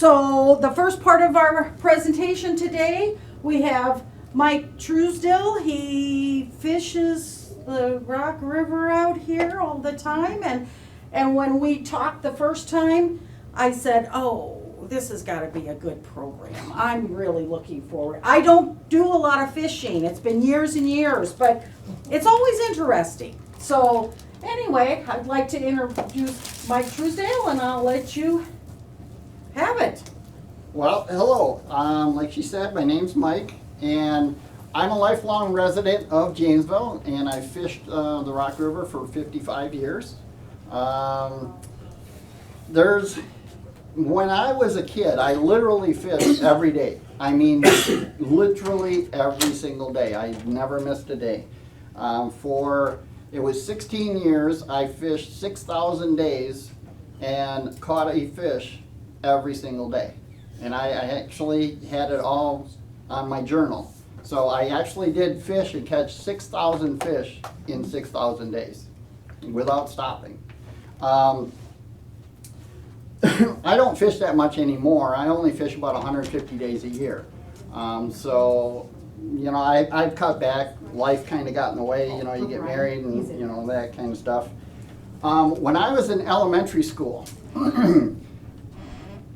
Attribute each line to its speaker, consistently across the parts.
Speaker 1: So the first part of our presentation today, we have Mike Truesdill. He fishes the Rock River out here all the time, and when we talked the first time, I said, oh, this has got to be a good program. I'm really looking forward. I don't do a lot of fishing. It's been years and years, but it's always interesting. So anyway, I'd like to introduce Mike Truesdale, and I'll let you have it.
Speaker 2: Well, hello. Like she said, my name's Mike, and I'm a lifelong resident of Janesville, and I fished the Rock River for 55 years. When I was a kid, I literally fished every day. I mean, literally every single day. I never missed a day. It was 16 years, I fished 6,000 days and caught a fish every single day. And I actually had it all on my journal. So I actually did fish and catch 6,000 fish in 6,000 days without stopping. I don't fish that much anymore. I only fish about 150 days a year. So, you know, I've cut back. Life kind of got in the way. You know, you get married and, you know, that kind of stuff. When I was in elementary school,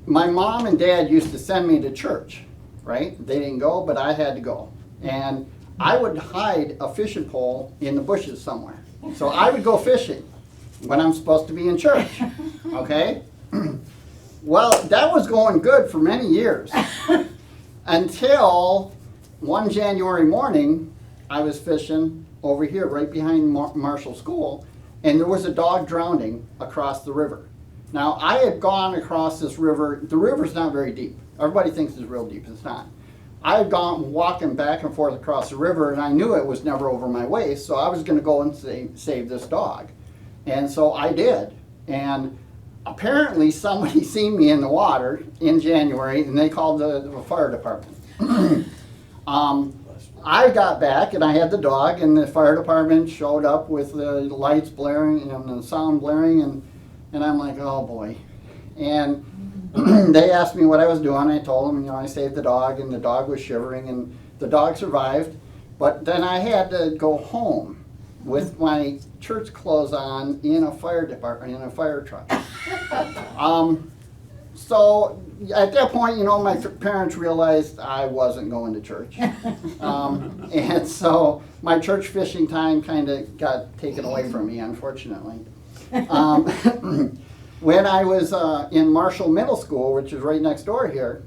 Speaker 2: my mom and dad used to send me to church, right? They didn't go, but I had to go. And I would hide a fishing pole in the bushes somewhere. So I would go fishing when I'm supposed to be in church, okay? Well, that was going good for many years until one January morning I was fishing over here right behind Marshall School, and there was a dog drowning across the river. Now, I had gone across this river. The river's not very deep. Everybody thinks it's real deep. It's not. I had gone walking back and forth across the river, and I knew it was never over my waist, so I was going to go and save this dog. And so I did. And apparently somebody seen me in the water in January, and they called the fire department. I got back, and I had the dog, and the fire department showed up with the lights blaring and the sound blaring, and I'm like, oh boy. And they asked me what I was doing. I told them, you know, I saved the dog, and the dog was shivering, and the dog survived. But then I had to go home with my church clothes on in a fire department, in a fire truck. So at that point, you know, my parents realized I wasn't going to church. And so my church fishing time kind of got taken away from me, unfortunately. When I was in Marshall Middle School, which is right next door here,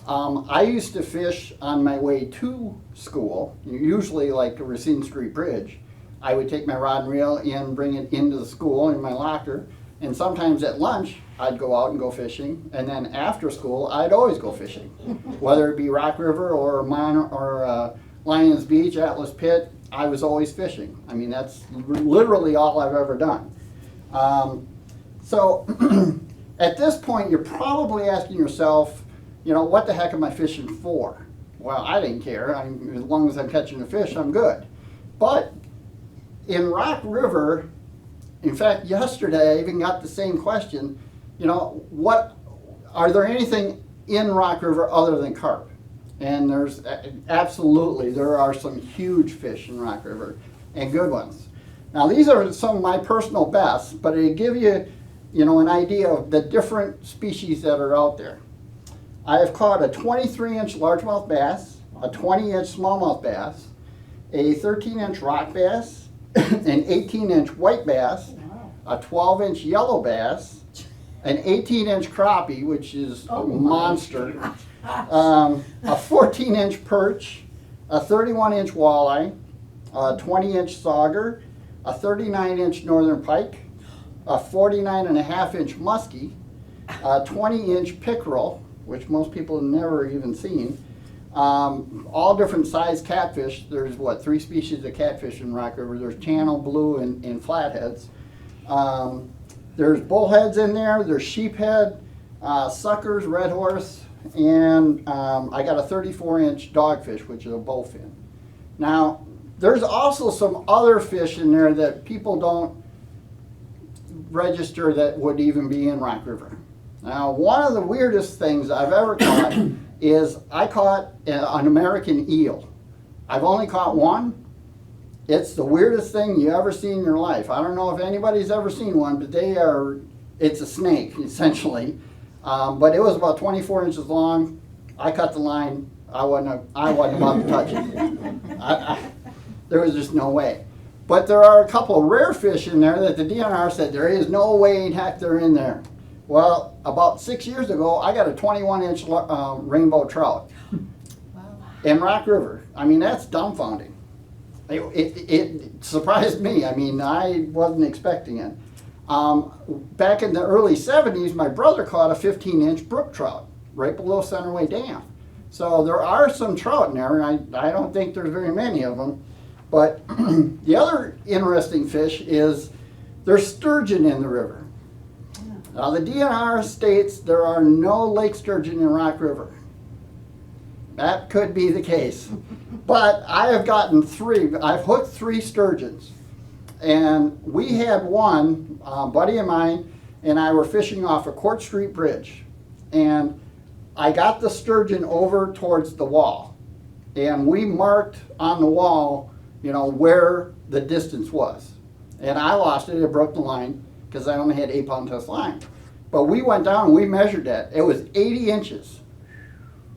Speaker 2: I used to fish on my way to school, usually like the Racine Street Bridge. I would take my rod and reel and bring it into the school in my locker, and sometimes at lunch I'd go out and go fishing, and then after school I'd always go fishing, whether it be Rock River or Lions Beach, Atlas Pit. I was always fishing. I mean, that's literally all I've ever done. So at this point you're probably asking yourself, you know, what the heck am I fishing for? Well, I didn't care. As long as I'm catching a fish, I'm good. But in Rock River, in fact, yesterday I even got the same question, you know, are there anything in Rock River other than carp? And there's absolutely, there are some huge fish in Rock River, and good ones. Now, these are some of my personal bests, but it'll give you, you know, an idea of the different species that are out there. I have caught a 23-inch largemouth bass, a 20-inch smallmouth bass, a 13-inch rock bass, an 18-inch white bass, a 12-inch yellow bass, an 18-inch crappie, which is a monster, a 14-inch perch, a 31-inch walleye, a 20-inch sauger, a 39-inch northern pike, a 49.5-inch muskie, a 20-inch pickerel, which most people have never even seen, all different size catfish. There's, what, 3 species of catfish in Rock River. There's channel, blue, and flatheads. There's bullheads in there. There's sheephead, suckers, red horse, and I got a 34-inch dogfish, which is a bowfin. Now, there's also some other fish in there that people don't register that would even be in Rock River. Now, one of the weirdest things I've ever caught is I caught an American eel. I've only caught one. It's the weirdest thing you ever see in your life. I don't know if anybody's ever seen one, but it's a snake, essentially. But it was about 24 inches long. I cut the line. I wasn't about to touch it. There was just no way. But there are a couple of rare fish in there that the DNR said there is no way in heck they're in there. Well, about 6 years ago, I got a 21-inch rainbow trout in Rock River. I mean, that's dumbfounding. It surprised me. I mean, I wasn't expecting it. Back in the early 70s, my brother caught a 15-inch brook trout right below Centerway Dam. So there are some trout in there, and I don't think there's very many of them. But the other interesting fish is there's sturgeon in the river. Now the DNR states there are no lake sturgeon in Rock River. That could be the case. But I have gotten I've hooked 3 sturgeons. And we had one, buddy of mine and I were fishing off a Court Street Bridge. And I got the sturgeon over towards the wall. And we marked on the wall, you know, where the distance was. And I lost it, it broke the line, because I only had 8-pound test line. But we went down and we measured that. It was 80 inches.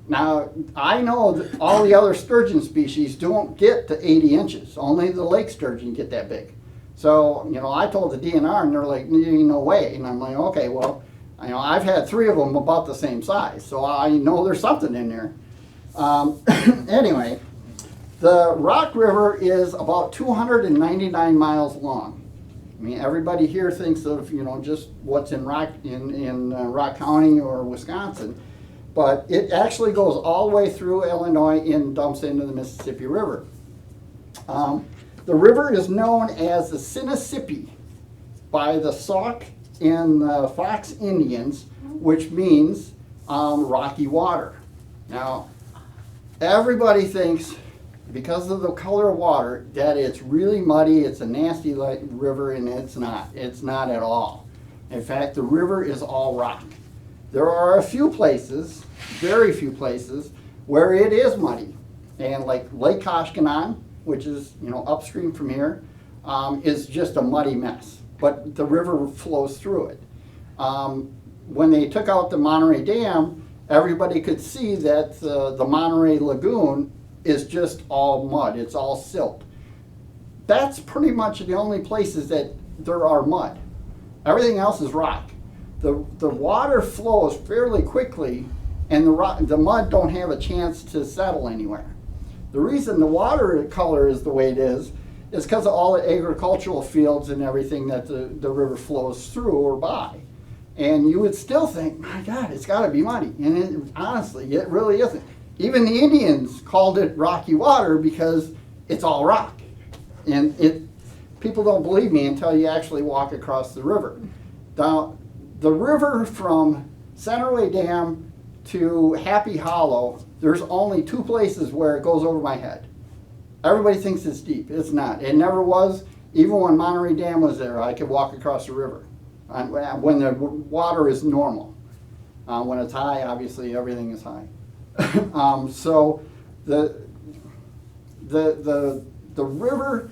Speaker 2: Now, I know that all the other sturgeon species don't get to 80 inches. Only the lake sturgeon get that big. So, you know, I told the DNR and they're like, no way. And I'm like, okay, well, you know, I've had 3 of them about the same size. So I know there's something in there. Anyway, the Rock River is about 299 miles long. I mean, everybody here thinks of, you know, just what's in Rock County or Wisconsin, but it actually goes all the way through Illinois and dumps into the Mississippi River. The river is known as the Sinisippi by the Sauk and the Fox Indians, which means rocky water. Now, everybody thinks, because of the color of water, that it's really muddy, it's a nasty river, and it's not. It's not at all. In fact, the river is all rock. There are a few places, very few places, where it is muddy. And like Lake Koshkonong, which is, you know, upstream from here, is just a muddy mess. But the river flows through it. When they took out the Monterey Dam, everybody could see that the Monterey Lagoon is just all mud. It's all silt. That's pretty much the only places that there are mud. Everything else is rock. The water flows fairly quickly, and the mud don't have a chance to settle anywhere. The reason the water color is the way it is because of all the agricultural fields and everything that the river flows through or by. And you would still think, my God, it's got to be muddy. And honestly, it really isn't. Even the Indians called it rocky water because it's all rock. And people don't believe me until you actually walk across the river. Now, the river from Centerway Dam to Happy Hollow, there's only 2 places where it goes over my head. Everybody thinks it's deep. It's not. It never was. Even when Monterey Dam was there, I could walk across the river when the water is normal. When it's high, obviously everything is high. So the river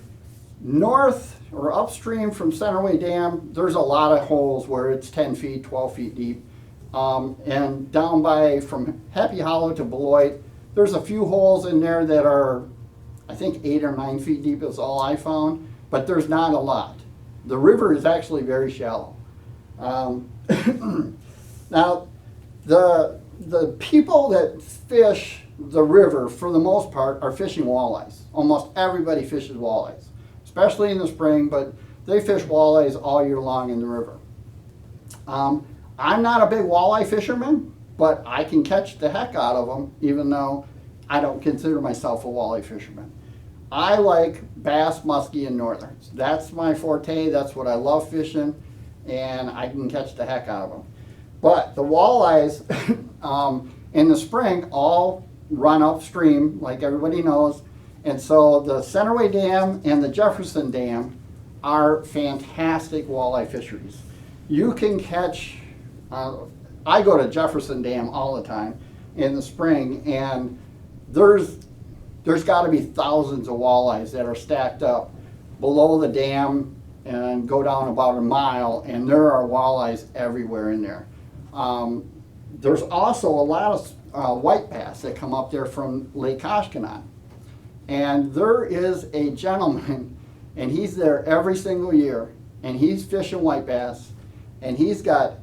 Speaker 2: north or upstream from Centerway Dam, there's a lot of holes where it's 10 feet, 12 feet deep. And down by from Happy Hollow to Beloit, there's a few holes in there that are, I think 8 or 9 feet deep is all I found, but there's not a lot. The river is actually very shallow. Now, the people that fish the river, for the most part, are fishing walleyes. Almost everybody fishes walleyes, especially in the spring, but they fish walleyes all year long in the river. I'm not a big walleye fisherman, but I can catch the heck out of them, even though I don't consider myself a walleye fisherman. I like bass, muskie, and northerns. That's my forte, that's what I love fishing, and I can catch the heck out of them. But the walleyes in the spring all run upstream, like everybody knows, and so the Centerway Dam and the Jefferson Dam are fantastic walleye fisheries. You can catch I go to Jefferson Dam all the time in the spring, and there's got to be thousands of walleyes that are stacked up below the dam and go down about a mile, and there are walleyes everywhere in there. There's also a lot of white bass that come up there from Lake Koshkonong. And there is a gentleman, and he's there every single year, and he's fishing white bass, and he's got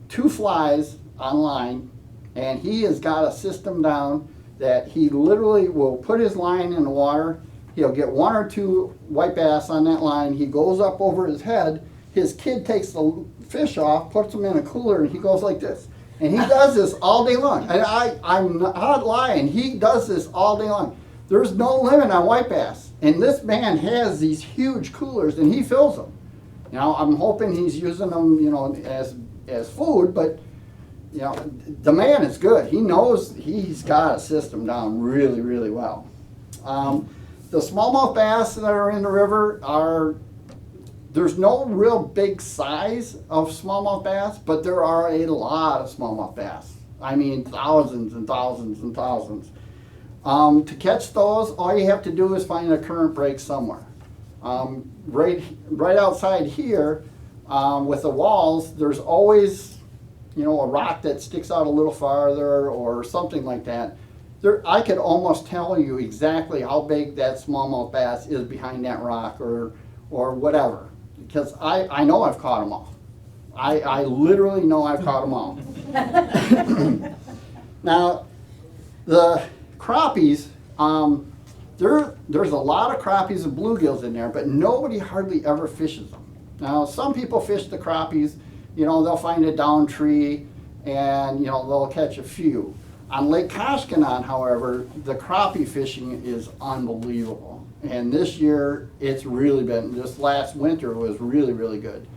Speaker 2: 2 flies on line, and he has got a system down that he literally will put his line in the water. He'll get 1 or 2 white bass on that line. He goes up over his head. His kid takes the fish off, puts them in a cooler, and he goes like this. And he does this all day long. And I'm not lying. He does this all day long. There's no limit on white bass. And this man has these huge coolers, and he fills them. You know, I'm hoping he's using them, you know, as food, but you know, the man is good. He knows he's got a system down really, really well. The smallmouth bass that are in the river there's no real big size of smallmouth bass, but there are a lot of smallmouth bass. I mean, thousands and thousands and thousands. To catch those, all you have to do is find a current break somewhere. Right outside here, with the walls, there's always, you know, a rock that sticks out a little farther or something like that. I could almost tell you exactly how big that smallmouth bass is behind that rock or whatever, because I know I've caught them all. I literally know I've caught them all. Now, the crappies, there's a lot of crappies and bluegills in there, but nobody hardly ever fishes them. Now, some people fish the crappies. You know, they'll find a down tree and, you know, they'll catch a few. On Lake Koshkonong, however, the crappie fishing is unbelievable. And this year, it's really been, this last winter was really, really good.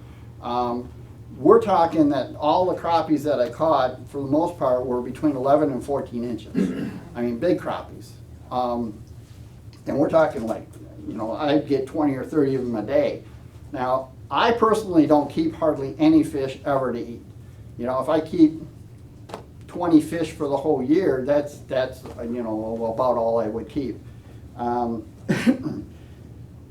Speaker 2: We're talking that all the crappies that I caught, for the most part, were between 11 and 14 inches. I mean, big crappies. And we're talking like, you know, I'd get 20 or 30 of them a day. Now, I personally don't keep hardly any fish ever to eat. You know, if I keep 20 fish for the whole year, that's you know, about all I would keep.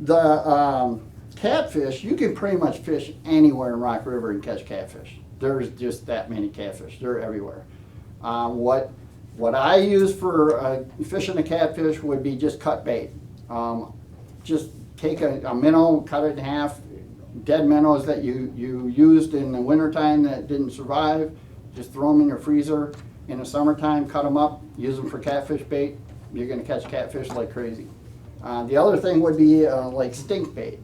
Speaker 2: The catfish, you can pretty much fish anywhere in Rock River and catch catfish. There's just that many catfish. They're everywhere. What I use for fishing a catfish would be just cut bait. Just take a minnow, cut it in half. Dead minnows that you used in the wintertime that didn't survive, just throw them in your freezer. In the summertime, cut them up, use them for catfish bait. You're going to catch catfish like crazy. The other thing would be like stink bait.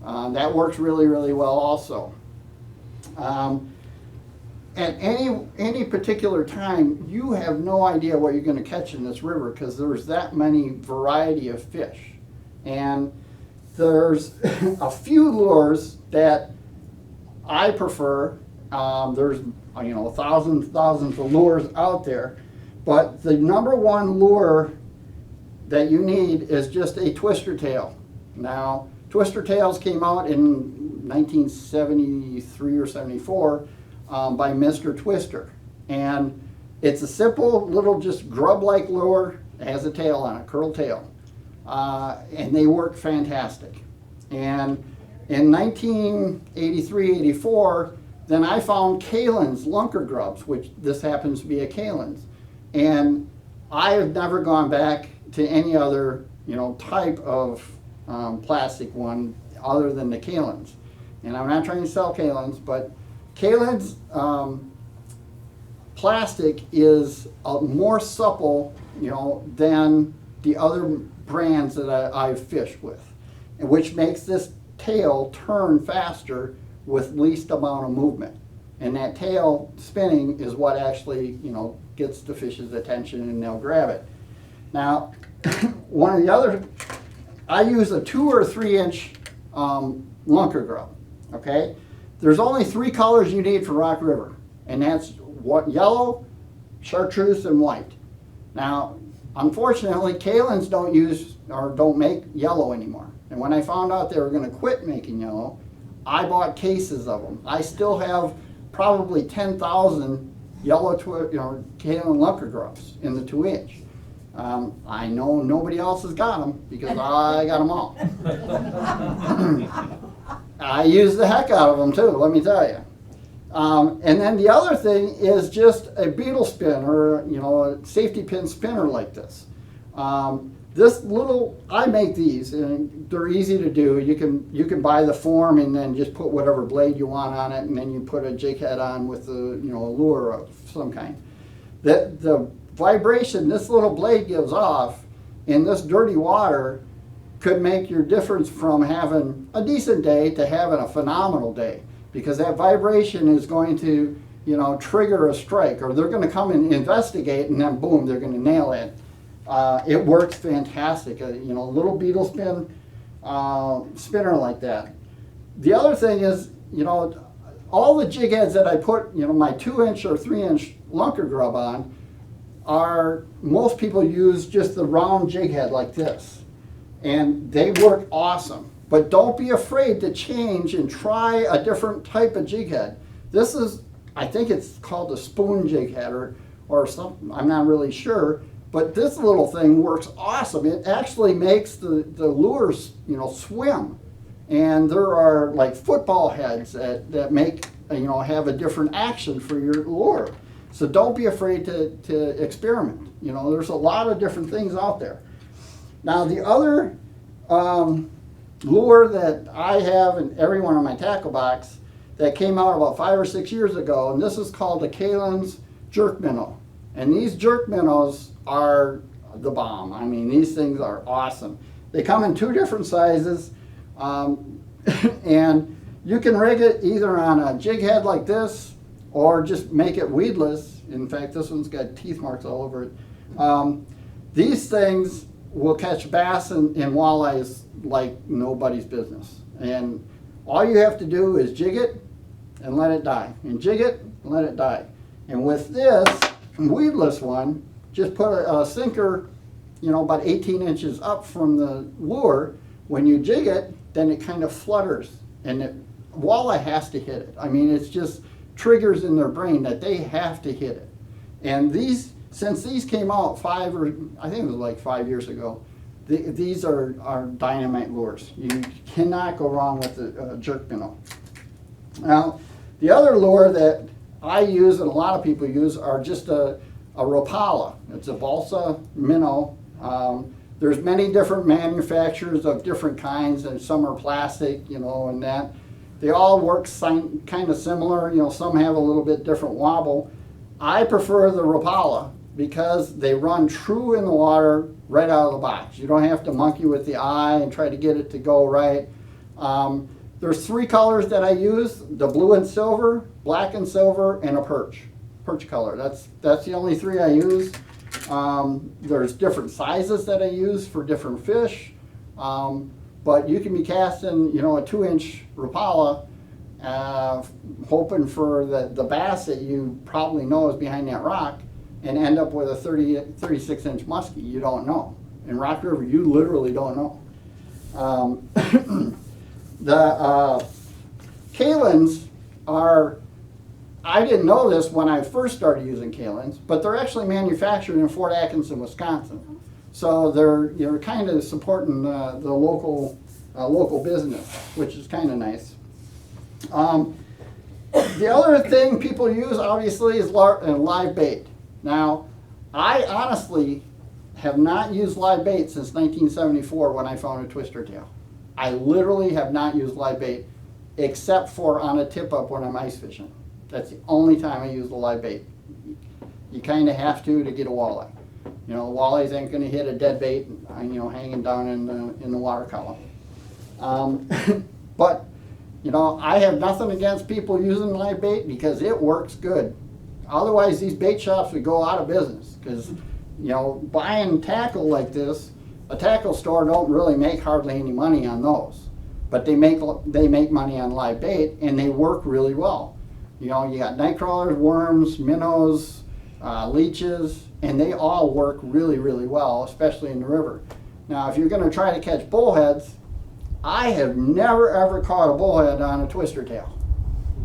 Speaker 2: That works really, really well also. At any particular time, you have no idea what you're going to catch in this river because there's that many variety of fish. And there's a few lures that I prefer. There's, you know, thousands of lures out there, but the #1 lure that you need is just a twister tail. Now, twister tails came out in 1973 or 74 by Mr. Twister, and it's a simple little just grub-like lure. It has a tail on it, curled tail. And they work fantastic. And in 1983-84, then I found Kalin's Lunker grubs, which this happens to be a Kalin's. And I have never gone back to any other, you know, type of plastic one other than the Kalin's. And I'm not trying to sell Kalin's, but Kalin's plastic is more supple, you know, than the other brands that I've fished with, which makes this tail turn faster with least amount of movement. And that tail spinning is what actually, you know, gets the fish's attention and they'll grab it. Now, one of the other, I use a 2 or 3 inch Lunker grub, okay? There's only 3 colors you need for Rock River, and that's yellow, chartreuse, and white. Now, unfortunately, Kalin's don't use or don't make yellow anymore. And when I found out they were going to quit making yellow, I bought cases of them. I still have probably 10,000 yellow, Kalin Lunker grubs in the 2-inch. I know nobody else has got them because I got them all. I use the heck out of them too, let me tell you. And then the other thing is just a beetle spin or a safety pin spinner like this. I make these and they're easy to do. You can buy the form and then just put whatever blade you want on it, and then you put a jig head on with a lure of some kind. The vibration this little blade gives off in this dirty water could make your difference from having a decent day to having a phenomenal day, because that vibration is going to trigger a strike, or they're going to come and investigate, and then boom, they're going to nail it. It works fantastic. A little beetle spinner like that. The other thing is, all the jig heads that I put, my 2-inch or 3-inch Lunker grub on, most people use just the round jig head like this, and they work awesome. But don't be afraid to change and try a different type of jig head. This is, I think it's called a spoon jig head or something. I'm not really sure. But this little thing works awesome. It actually makes the lures, swim. And there are like football heads that make, have a different action for your lure. So don't be afraid to experiment. There's a lot of different things out there. Now the other lure that I have in every one of my tackle box that came out about 5 or 6 years ago, and this is called the Kalin's Jerk Minnow. And these jerk minnows are the bomb. I mean, these things are awesome. They come in 2 different sizes, and you can rig it either on a jig head like this or just make it weedless. In fact, this one's got teeth marks all over it. These things will catch bass and walleyes like nobody's business. And all you have to do is jig it and let it die, and jig it and let it die. And with this weedless one, just put a sinker, about 18 inches up from the lure. When you jig it, then it kind of flutters, and walleye has to hit it. I mean, it's just triggers in their brain that they have to hit it. And since these came out 5 years ago, these are dynamite lures. You cannot go wrong with the jerk minnow. Now, the other lure that I use and a lot of people use are just a Rapala. It's a Balsa Minnow. There's many different manufacturers of different kinds, and some are plastic, and that. They all work kind of similar. Some have a little bit different wobble. I prefer the Rapala because they run true in the water right out of the box. You don't have to monkey with the eye and try to get it to go right. There's 3 colors that I use: the blue and silver, black and silver, and a perch color. That's the only 3 I use. There's different sizes that I use for different fish, but you can be casting, a 2-inch Rapala, hoping for the bass that you probably know is behind that rock, and end up with a 36-inch muskie. You don't know. In Rock River, you literally don't know. The Kalins are, I didn't know this when I first started using Kalins, but they're actually manufactured in Fort Atkinson, Wisconsin. So they're kind of supporting the local business, which is kind of nice. The other thing people use, obviously, is live bait. Now, I honestly have not used live bait since 1974 when I found a twister tail. I literally have not used live bait except for on a tip-up when I'm ice fishing. That's the only time I use the live bait. You kind of have to get a walleye. Walleyes ain't going to hit a dead bait, hanging down in the water column. But, I have nothing against people using live bait because it works good. Otherwise, these bait shops would go out of business because, buying tackle like this, a tackle store don't really make hardly any money on those. But they make money on live bait, and they work really well. You got night crawlers, worms, minnows, leeches, and they all work really, really well, especially in the river. Now, if you're going to try to catch bullheads, I have never ever caught a bullhead on a twister tail.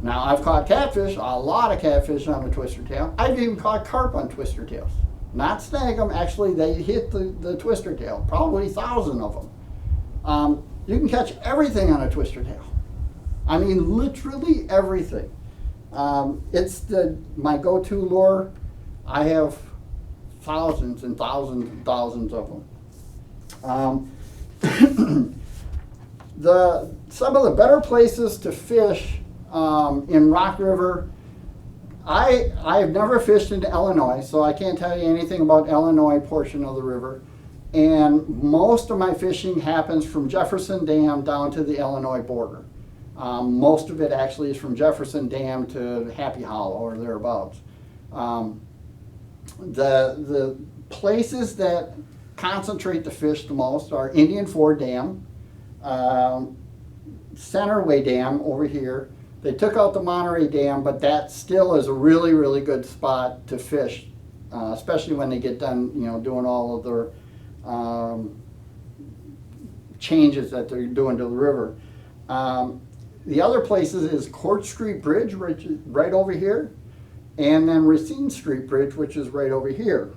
Speaker 2: Now, I've caught catfish, a lot of catfish on a twister tail. I've even caught carp on twister tails. Not snag them, actually they hit the twister tail, probably 1,000 of them. You can catch everything on a twister tail. I mean, literally everything. It's my go-to lure. I have thousands and thousands and thousands of them. Some of the better places to fish in Rock River, I've never fished in Illinois, so I can't tell you anything about Illinois portion of the river. And most of my fishing happens from Jefferson Dam down to the Illinois border. Most of it actually is from Jefferson Dam to Happy Hollow or thereabouts. The places that concentrate the fish the most are Indian Ford Dam, Centerway Dam over here. They took out the Monterey Dam, but that still is a really, really good spot to fish, especially when they get done, doing all of their changes that they're doing to the river. The other places is Court Street Bridge, which is right over here, and then Racine Street Bridge, which is right over here.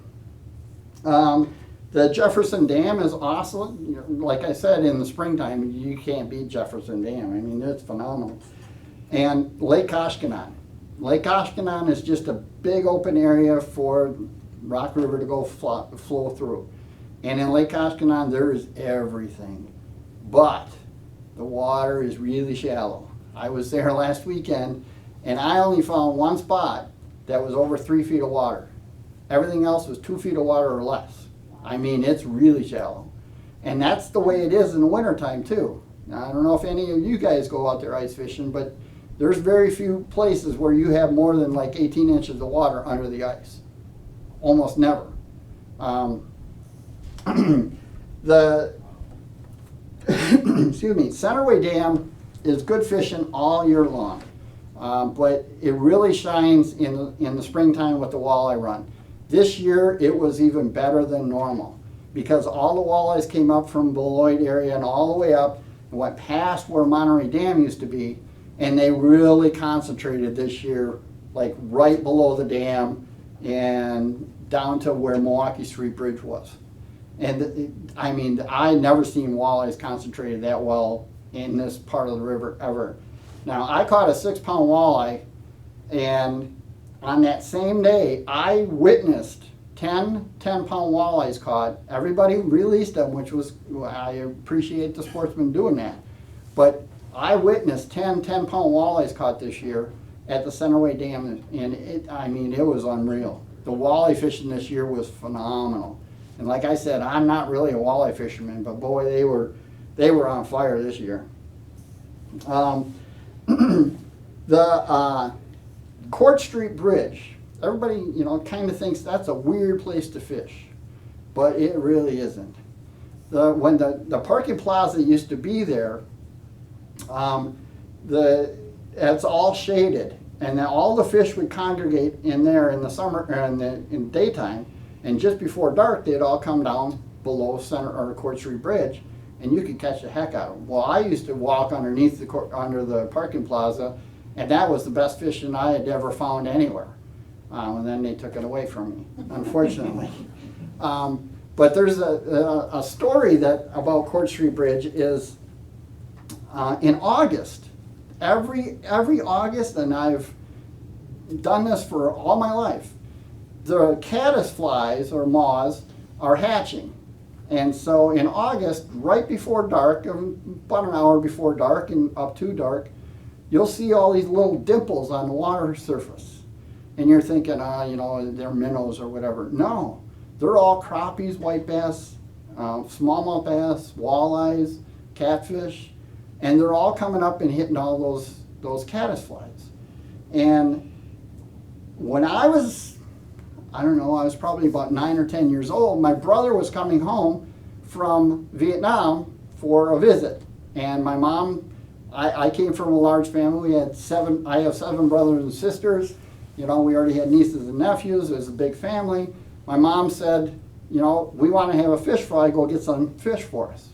Speaker 2: The Jefferson Dam is awesome. Like I said, in the springtime, you can't beat Jefferson Dam. I mean, it's phenomenal. And Lake Koshkonong. Lake Koshkonong is just a big open area for Rock River to go flow through. And in Lake Koshkonong, there is everything. But the water is really shallow. I was there last weekend, and I only found one spot that was over 3 feet of water. Everything else was 2 feet of water or less. I mean, it's really shallow. And that's the way it is in the wintertime, too. Now, I don't know if any of you guys go out there ice fishing, but there's very few places where you have more than like 18 inches of water under the ice. Almost never. Excuse me, Centerway Dam is good fishing all year long, but it really shines in the springtime with the walleye run. This year it was even better than normal because all the walleyes came up from Beloit area and all the way up and went past where Monterey Dam used to be, and they really concentrated this year, like right below the dam and down to where Milwaukee Street Bridge was. And I mean, I never seen walleyes concentrated that well in this part of the river ever. Now, I caught a 6-pound walleye, and on that same day, I witnessed 10 10-pound walleyes caught. Everybody released them, which was, I appreciate the sportsmen doing that. But I witnessed 10 10-pound walleyes caught this year at the Centerway Dam, and it was unreal. The walleye fishing this year was phenomenal. And like I said, I'm not really a walleye fisherman, but boy, they were on fire this year. The Court Street Bridge, everybody kind of thinks that's a weird place to fish, but it really isn't. When the parking plaza used to be there, it's all shaded, and then all the fish would congregate in there in the summer and in daytime. And just before dark, they'd all come down below Court Street Bridge, and you could catch the heck out of them. Well, I used to walk underneath under the parking plaza, and that was the best fishing I had ever found anywhere. And then they took it away from me, unfortunately. But there's a story about Court Street Bridge is in August. Every August, and I've done this for all my life, the caddisflies or moths are hatching. And so in August, right before dark, about an hour before dark and up to dark, you'll see all these little dimples on the water surface. And you're thinking, they're minnows or whatever. No, they're all crappies, white bass, smallmouth bass, walleyes, catfish, and they're all coming up and hitting all those caddisflies. And when I was I was probably about 9 or 10 years old. My brother was coming home from Vietnam for a visit. And my mom, I came from a large family. I have 7 brothers and sisters. We already had nieces and nephews. It was a big family. My mom said, we want to have a fish fry. Go get some fish for us.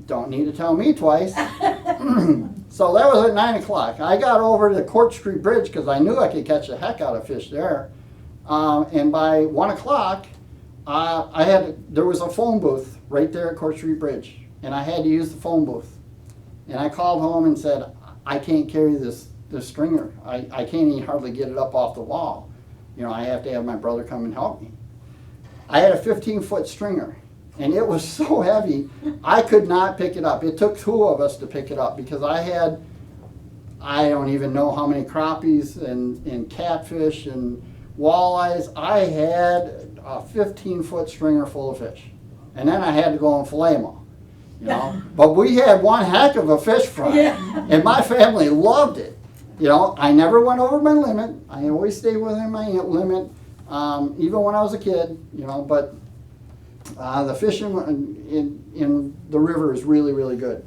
Speaker 2: Don't need to tell me twice. So that was at 9 o'clock. I got over to the Court Street Bridge because I knew I could catch the heck out of fish there. And by 1 o'clock, there was a phone booth right there at Court Street Bridge, and I had to use the phone booth. And I called home and said, I can't carry this stringer. I can't even hardly get it up off the wall. You know, I have to have my brother come and help me. I had a 15-foot stringer, and it was so heavy, I could not pick it up. It took two of us to pick it up because I don't even know how many crappies and catfish and walleyes. I had a 15-foot stringer full of fish. And then I had to go and fillet them all, you know. But we had one heck of a fish fry, and my family loved it. You know, I never went over my limit. I always stayed within my limit, even when I was a kid, you know, but the fishing in the river is really, really good.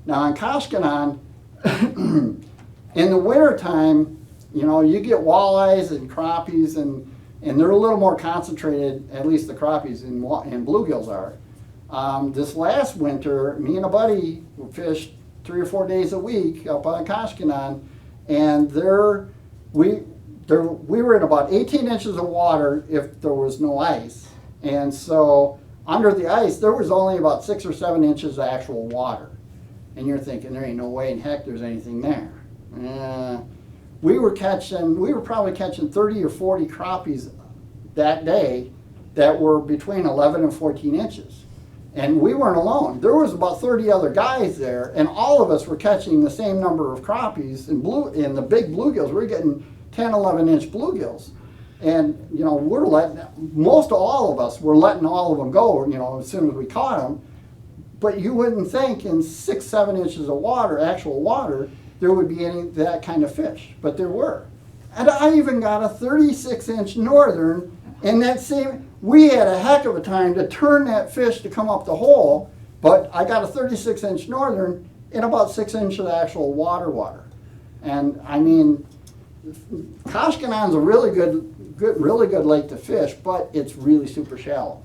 Speaker 2: Now in Koshkanon, in the wintertime, you know, you get walleyes and crappies, and they're a little more concentrated, at least the crappies and bluegills are. This last winter, me and a buddy fished 3 or 4 days a week up on Koshkanon, and we were in about 18 inches of water if there was no ice. And so under the ice, there was only about 6 or 7 inches of actual water. And you're thinking, there ain't no way in heck there's anything there. We were probably catching 30 or 40 crappies that day that were between 11 and 14 inches. And we weren't alone. There was about 30 other guys there, and all of us were catching the same number of crappies and the big bluegills. We're getting 10, 11-inch bluegills. And, you know, most all of us were letting all of them go, you know, as soon as we caught them. But you wouldn't think in 6, 7 inches of water, actual water, there would be any that kind of fish, but there were. And I even got a 36-inch northern, and we had a heck of a time to turn that fish to come up the hole, but I got a 36-inch northern in about 6 inches of actual water. And I mean, Koshkanon's a really good lake to fish, but it's really super shallow.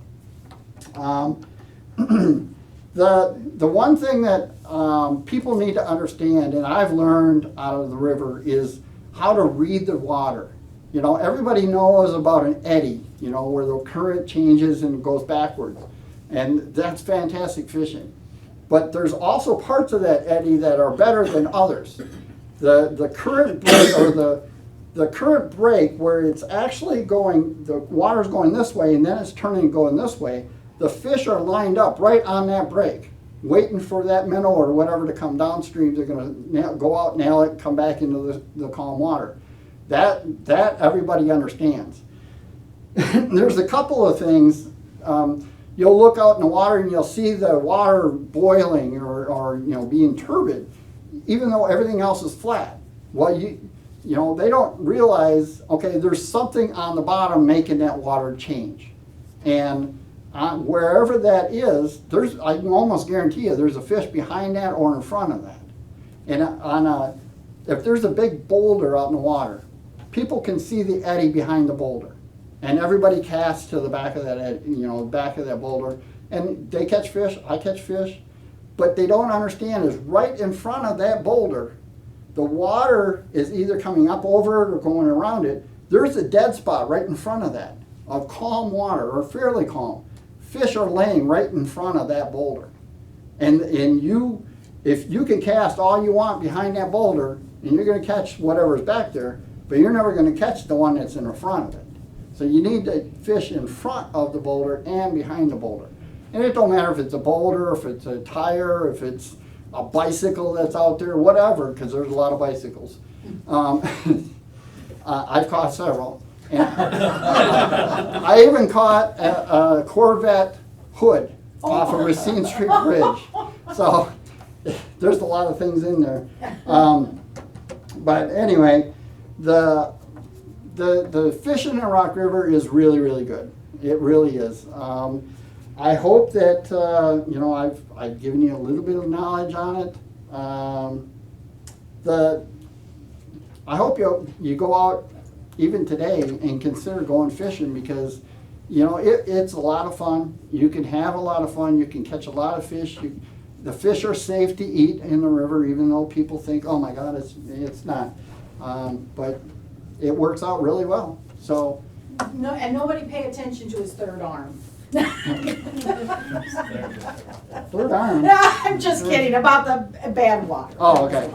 Speaker 2: The one thing that people need to understand, and I've learned out of the river, is how to read the water. You know, everybody knows about an eddy, you know, where the current changes and goes backwards. And that's fantastic fishing. But there's also parts of that eddy that are better than others. The current break, or the current break, where it's actually the water's going this way and then it's turning and going this way, the fish are lined up right on that break, waiting for that minnow or whatever to come downstream. They're going to go out, nail it, come back into the calm water. That everybody understands. There's a couple of things. You'll look out in the water and you'll see the water boiling or you know, being turbid, even though everything else is flat. Well, you know, they don't realize, okay, there's something on the bottom making that water change. And wherever that is, I can almost guarantee you there's a fish behind that or in front of that. And if there's a big boulder out in the water, people can see the eddy behind the boulder. And everybody casts to the back of that eddy, you know, back of that boulder. And they catch fish, I catch fish. But they don't understand is right in front of that boulder, the water is either coming up over it or going around it. There's a dead spot right in front of that, of calm water, or fairly calm. Fish are laying right in front of that boulder. And if you can cast all you want behind that boulder, and you're going to catch whatever's back there, but you're never going to catch the one that's in the front of it. So you need to fish in front of the boulder and behind the boulder. And it don't matter if it's a boulder, if it's a tire, if it's a bicycle that's out there, whatever, because there's a lot of bicycles. I've caught several. And I even caught a Corvette hood off of Racine Street Bridge. So there's a lot of things in there. But anyway, the fishing in Rock River is really, really good. It really is. I hope that you know, I've given you a little bit of knowledge on it. I hope you go out even today and consider going fishing, because you know it's a lot of fun. You can have a lot of fun. You can catch a lot of fish. The fish are safe to eat in the river, even though people think, oh my God, it's not. But it works out really well. So,
Speaker 1: No, and nobody pay attention to his third arm.
Speaker 2: third arm.
Speaker 1: I'm just kidding about the bad water.
Speaker 2: Oh, okay.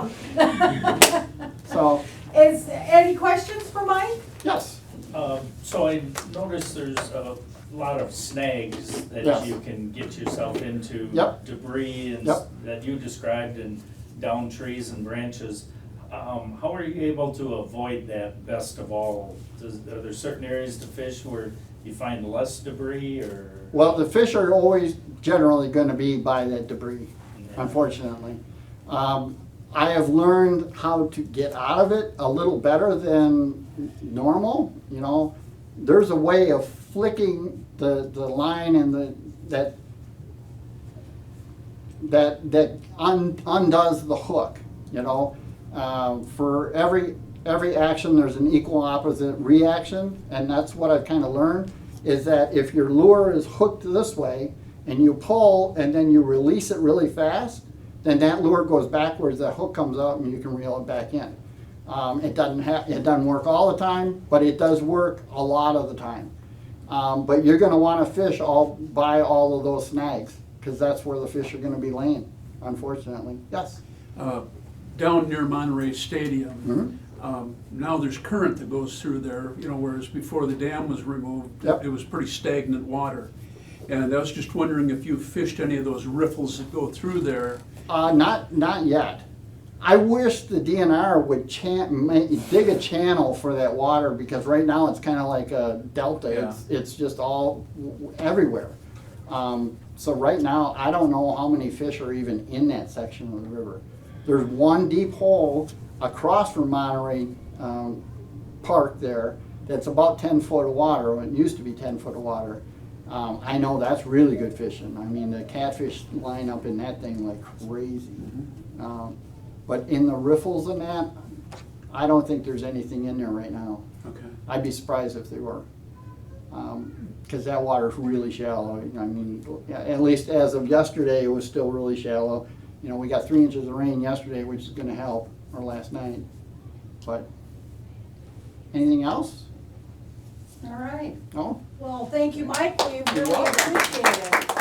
Speaker 2: So,
Speaker 1: Is any questions for Mike?
Speaker 2: yes.
Speaker 3: So I noticed there's a lot of snags that
Speaker 2: Yes.
Speaker 3: you can get yourself into.
Speaker 2: Yep.
Speaker 3: Debris and
Speaker 2: Yep.
Speaker 3: that you described, and down trees and branches. How are you able to avoid that best of all? Are there certain areas to fish where you find less debris, or?
Speaker 2: Well, the fish are always generally going to be by that debris, unfortunately. I have learned how to get out of it a little better than normal. You know, there's a way of flicking the line and that undoes the hook. You know, for every action, there's an equal opposite reaction, and that's what I've kind of learned. Is that if your lure is hooked this way and you pull and then you release it really fast, then that lure goes backwards, that hook comes out and you can reel it back in. It doesn't work all the time, but it does work a lot of the time. But you're going to want to fish by all of those snags, because that's where the fish are going to be laying, unfortunately. Yes?
Speaker 4: Down near Monterey Stadium,
Speaker 2: Mhm.
Speaker 4: now there's current that goes through there, you know, whereas before the dam was removed,
Speaker 2: Yep.
Speaker 4: it was pretty stagnant water. And I was just wondering if you fished any of those riffles that go through there.
Speaker 2: Not yet. I wish the DNR would dig a channel for that water, because right now it's kind of like a delta.
Speaker 4: Yeah.
Speaker 2: It's just all everywhere. So right now, I don't know how many fish are even in that section of the river. There's one deep hole across from Monterey Park there that's about 10 foot of water. It used to be 10 foot of water. I know that's really good fishing. I mean, the catfish line up in that thing like crazy. But in the riffles and that, I don't think there's anything in there right now.
Speaker 4: Okay.
Speaker 2: I'd be surprised if there were. Because that water's really shallow. I mean, at least as of yesterday, it was still really shallow. You know, we got 3 inches of rain yesterday, which is going to help, or last night. But anything else?
Speaker 1: All right.
Speaker 2: No?
Speaker 1: Well, thank you, Mike. We really
Speaker 2: welcome.
Speaker 1: appreciate it.